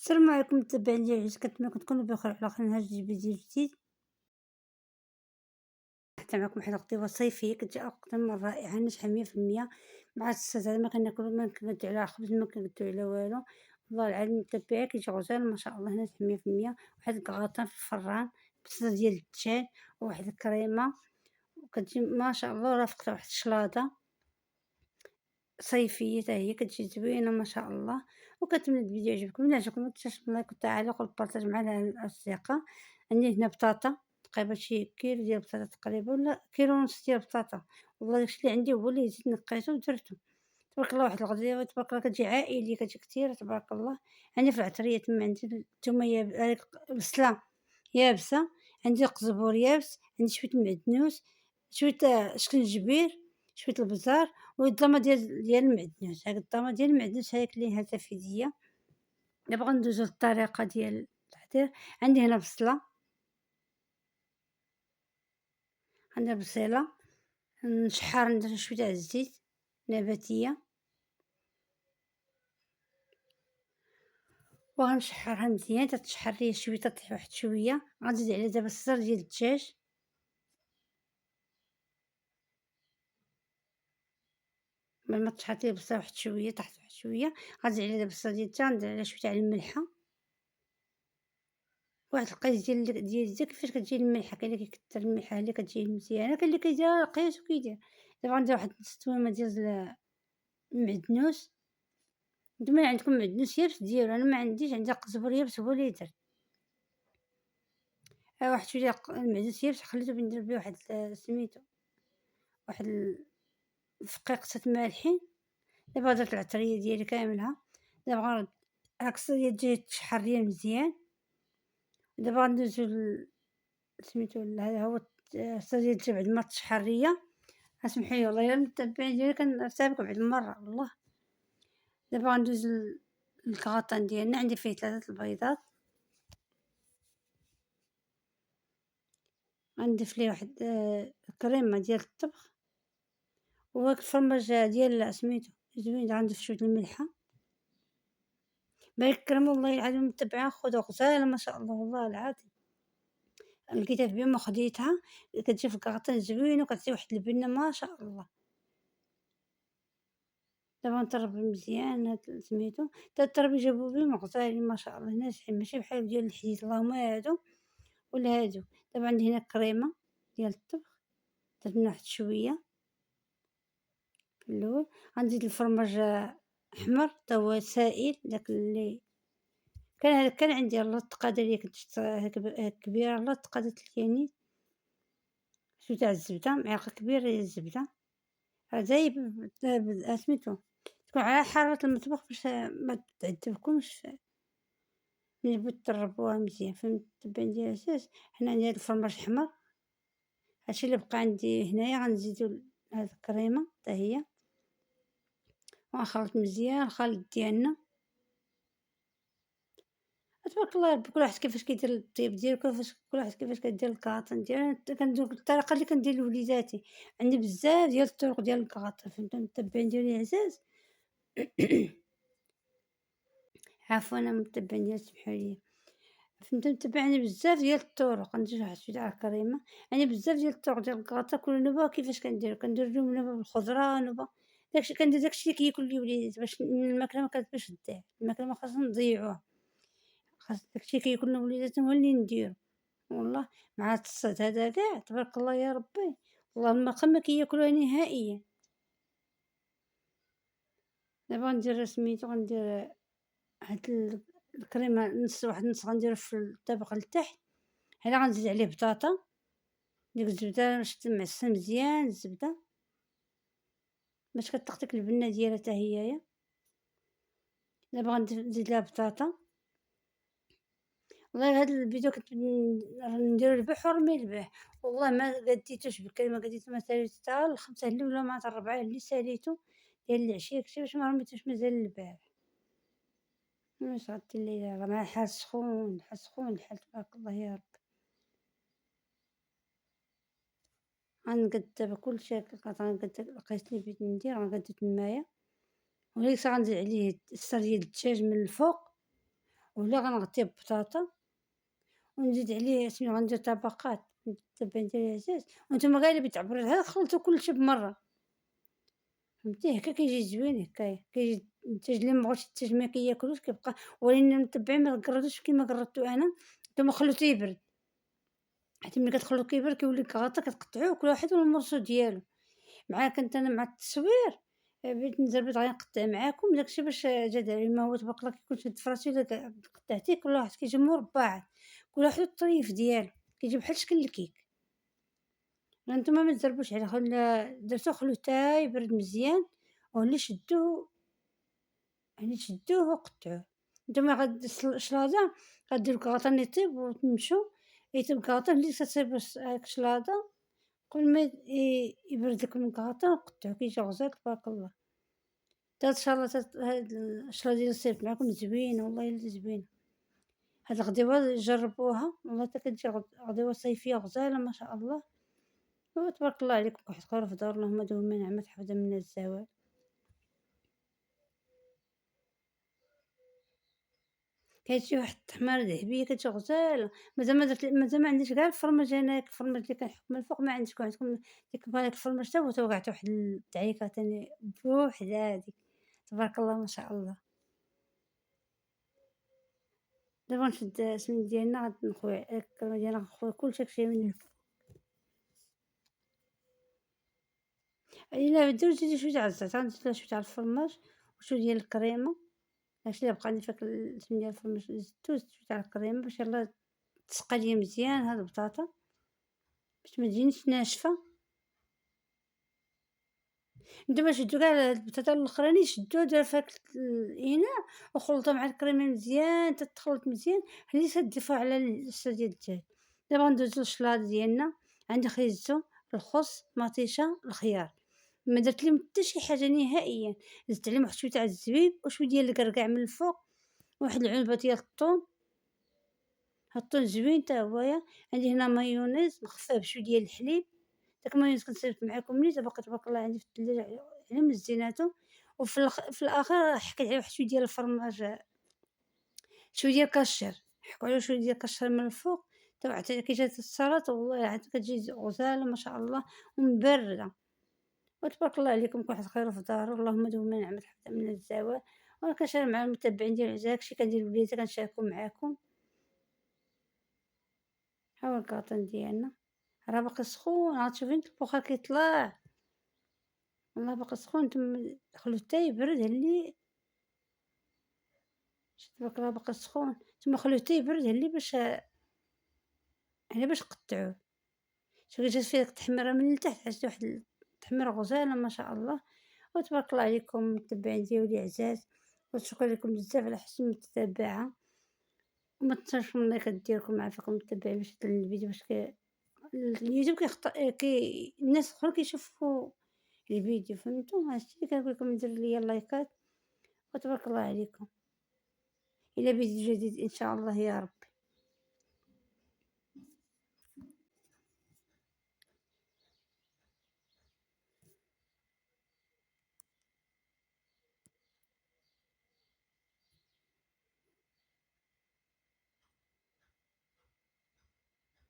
السلام عليكم متابعين ديال عيش كنتمنى تكونوا بخير على خير نهار فيديو جديد. حتى معكم واحد الغديوة صيفية كتجي أكتر من رائعة ناجحة 100%. مع السلطة ما كناكلو ما كنقدو على خبز ما كنقدو على والو. والله العظيم متبعين كيجي غزال ما شاء الله ناجح 100%. واحد الكغاطان في الفران بصلة ديال الدجاج وواحد الكريمة وكتجي ما شاء الله رافقتها واحد الشلاضة صيفية حتى هي كتجي زوينة ما شاء الله. وكنتمنى الفيديو يعجبكم، إلا عجبكم متنساوش من لايك والتعاليق والبارطاج مع الأصدقاء. عندي هنا بطاطا تقريبا شي كيلو ديال البطاطا تقريبا ولا كيلو ونص ديال البطاطا. والله داكشي اللي عندي هو اللي زدت نقيتو ودرتو. تبارك الله واحد الغديوة تبارك الله كتجي عائلية كتجي كتيرة تبارك الله. عندي في العطرية تما عندي التومة بصلة يابسة، عندي القزبور يابس، عندي شوية المعدنوس، شوية شكنجبير، شوية البزار والضامة ديال المعدنوس. هاك الضامة ديال المعدنوس هاك اللي هالتا في يديا. دابا غندوزو للطريقة ديال التحضير. عندي هنا بصلة، عندي البصيلة نشحر ندير شوية تاع الزيت نباتية وغنشحرها مزيان تتشحر ليا شوية تطيح واحد شوية. غنزيد عليها دابا الصدر ديال الدجاج بعد ما تشحر ليا البصلة واحد شوية طاحت واحد شوية. غنزيد عليها دابا الصدر ديال الدجاج ندير عليها شوية تاع الملحة واحد القيس ديال الزيت. كيفاش كتجي الملحة كاين اللي كيكتر الملحة اللي كتجي مزيانة كاين اللي كيديرها قياس وكيدير. دابا غندير واحد نص تويمة ديال المعدنوس. نتوما عندكم معدنوس يابس ديرو، انا ما عنديش، عندي قزبر يابس هو اللي درت. واحد شوية المعدنوس يابس خليته ندير بيه واحد سميتو واحد فقيقة مالحين. دابا درت العطرية ديالي كاملها. دابا غنرد هاك الصدر ديال الدجاج تشحر ليا مزيان. دابا غندوزو سميتو هذا هو الصدر ديال الدجاج بعد ما تشحر ليا. اسمحي لي والله الا المتبعين ديالي كنسابقكم واحد المرة والله. دابا غندوز للكغاطان ديالنا. عندي فيه 3 البيضات، غنضيف ليه واحد كريمة ديال الطبخ وهاك الفرماج ديال سميتو زوين. غنضيف شوية الملحة باهي الكريمة. والله العظيم متبعين خضرا غزالة ما شاء الله والله العظيم. لقيتها في بيما خديتها كتجي في الكغاطان زوينة وكتعطي واحد البنة ما شاء الله. دابا نطرب مزيان هاد سميتو تا الطرب جابو بيما غزالين ما شاء الله ناجحين ماشي بحال ديال الحديد اللهم هادو ولا هادو. دابا عندي هنا كريمة ديال الطبخ درت منها واحد شوية في اللول. غنزيد الفرماج أحمر تا هو سائل داك اللي كان عندي اللطقة اللي كنت شريتها كبيرة اللطقة ديال الكيانيت. شوية تاع الزبدة معلقة كبيرة ديال الزبدة زي سميتو تكون على حرارة المطبخ باش ما تعذبكمش ملي بغيتو طربوها مزيان. فهمت التبان ديال الأساس. حنا عندي هاد الفرماج الأحمر هادشي اللي بقى عندي هنايا. غنزيدو هاد الكريمة حتى هي ونخلط مزيان الخليط ديالنا. تبارك الله ربي كل واحد كيفاش كيدير الطيب ديالو كل واحد كيفاش كدير الكاطن ديالو. كندير الطريقة اللي كندير لوليداتي. عندي بزاف ديال الطرق ديال الكاطن فهمتو المتبعين ديالي العزاز. عفوا المتبعين ديالي سمحوا لي. فهمتو متبعين عندي بزاف ديال الطرق. ندير واحد شوية تاع الكريمة. عندي بزاف ديال الطرق ديال الكاطا كل نوبة كيفاش كندير لهم نوبة بالخضرة نوبة داكشي كندير داكشي اللي كياكل لي وليداتي باش الماكلة مكتبقاش تضيع. الماكلة مخاصنا نضيعوها خاص داكشي اللي كياكلنا وليداتنا هو اللي نديرو. والله مع هاد الصيد هذا كاع تبارك الله يا ربي. والله الماكلة ما كياكلوها نهائيا. دابا غندير سميتو غندير هاد الكريمة واحد النص غنديرو في الطبق لتحت. هنا غنزيد عليه بطاطا ديك الزبدة باش تمعسل مزيان الزبدة باش كتطقطق البنة ديالها حتى هيايا. دابا نزيد ليها بطاطا. والله هاد الفيديو كنت نديرو البارح ورمي البارح والله ما قديتوش بالكلمة قديتو ما ساليتو تا الخمسة اللي ولا مع الربعة اللي ساليتو ديال العشية كشي باش ما رميتوش مازال البارح. واش غدير ليا راه مع الحال سخون الحال سخون الحال تبارك الله يا ربي. غنقد دابا كلشي هكا غنقد لقيت لي بغيت ندير غنقادو تمايا وليس غنزيد عليه الصدر ديال الدجاج من الفوق ولا غنغطيه ببطاطا ونزيد عليه غندير طبقات المتبّع ديالي العزاز، وانتم كاع اللي بتعبروا عليها خلطوا كلشي بمرّة، فهمتي هكا كيجي زوين هكايا، كيجي الدجاج اللي مبغاوش الدجاج ما كياكلوش كيبقى، ولكن المتبّعين ما كنردوش كيما كردتو أنا، نتوما خلّوه يبرد، حيت ملي كتخلّوه كيبرد كيولي كغطا كتقطعوه كل واحد والمورصو ديالو. مع كنت أنا مع التصوير بغيت نزربط غير نقطّع معاكم داك الشي باش جا ما هو تبارك الله كيكون شاد فراسي إلا قطعتيه كل واحد كيجي مربّعات، كل واحد والطريف ديالو، كيجي بحال شكل الكيك، هانتوما ما تزربوش عليه درتو خلوه تا يبرد مزيان وملي شدوه يعني شدوه وقطعوه، نتوما شلاضة غديروا كغطا ني يطيب وتنمشوا يطيب كغطا ملي كتصايبوا هاك شلاضة قبل ما يبرد لكم الكغطا وقطعوه كيجي غزال تبارك الله. إن شاء الله هاد الشلا ديال الصيف معاكم زوينة والله إلا زوينة، هاد الغديوة جربوها والله حتى كتجي غديوة صيفية غزالة ما شاء الله، وتبارك الله عليكم كل واحد خير في دار اللهم دوم نعمة حفظا من الزوال. كتجي واحد التحمارة ذهبية كتجي غزالة، مازال ما عنديش كاع الفرماج أنا الفرماج اللي كنحك من الفوق ما عنديش عندكم ديك هاذاك الفرماج تا هو توقعت واحد الدعيكة تاني بوحدها هاديك، تبارك الله ما شاء الله. دابا نشد السميد ديالنا نخوي الكريمة ديالنا غنخوي كلشي داكشي من الفوق، إلا بديتو زيدي شوية تاع الزعتر نزيد ليها شوية تاع الفرماج وشوية ديال الكريمة، داكشي اللي بقى عندي فيك السميد ديال الفرماج زدتو زدت شوية تاع الكريمة باش يلاه تسقى ليا مزيان هاد البطاطا باش ما تجينيش ناشفة. نتوما شدو كاع البطاطا الأخراني شدوها ديروها في هاك الإناء وخلطوها مع الكريمة مزيان حتى تخلط مزيان، حتى تضيفوها على الصوص ديال الدجاج. دابا غندوزو للشلاض ديالنا، عندي خريزتو، الخس، مطيشة، الخيار، ما درت ليهم حتى شي حاجة نهائيًا، زدت عليهم واحد شوية تاع الزبيب وشوية ديال الكركاع من الفوق، وواحد العنبة ديال الثوم، هاد الثوم زوين تا هويا، عندي هنا مايونيز مخفاه بشوية ديال الحليب. داك المايونيز كنت صيفط معاكم نيت باقي تبارك الله عندي في الثلاجة يعني مزيناتو، في الآخر حكيت عليه واحد شوية ديال الفرماج شوية ديال الكاشير، نحكو عليه شوية ديال الكاشير من الفوق تا عاد كي جات السلطة والله عاد كتجي غزالة ما شاء الله ومبردة، وتبارك الله عليكم كل واحد خير في دارو اللهم دومنا نعمة حتى من الزوال، وأنا كنشارك مع المتبعين ديالي داكشي كندير بليزة كنشاركو معاكم. ها هو الكاطون ديالنا راه باقي سخون عاد شوفي نتا البخار كيطلع. والله باقي سخون خلوه حتى يبرد هلّي شتي تبارك الله باقي سخون، نتوما خلوه حتى يبرد هلّي باش يعني باش قطعوه، شوفي جات فيه ديك التحميرة من التحت عرفتي واحد التحميرة غزالة ما شاء الله، وتبارك الله عليكم المتبعين ديالي عزاز، وشكرا لكم بزاف على حسن المتابعة، وما تنساوش من اللايكات ديالكم مع فيكم متابعين باش الفيديو باش اليوتيوب الناس الآخرين كيشوفوا الفيديو فهمتوا، هادشي اللي كنقول لكم ديروا ليا اللايكات، وتبارك الله عليكم. إلى فيديو جديد إن شاء الله يا رب.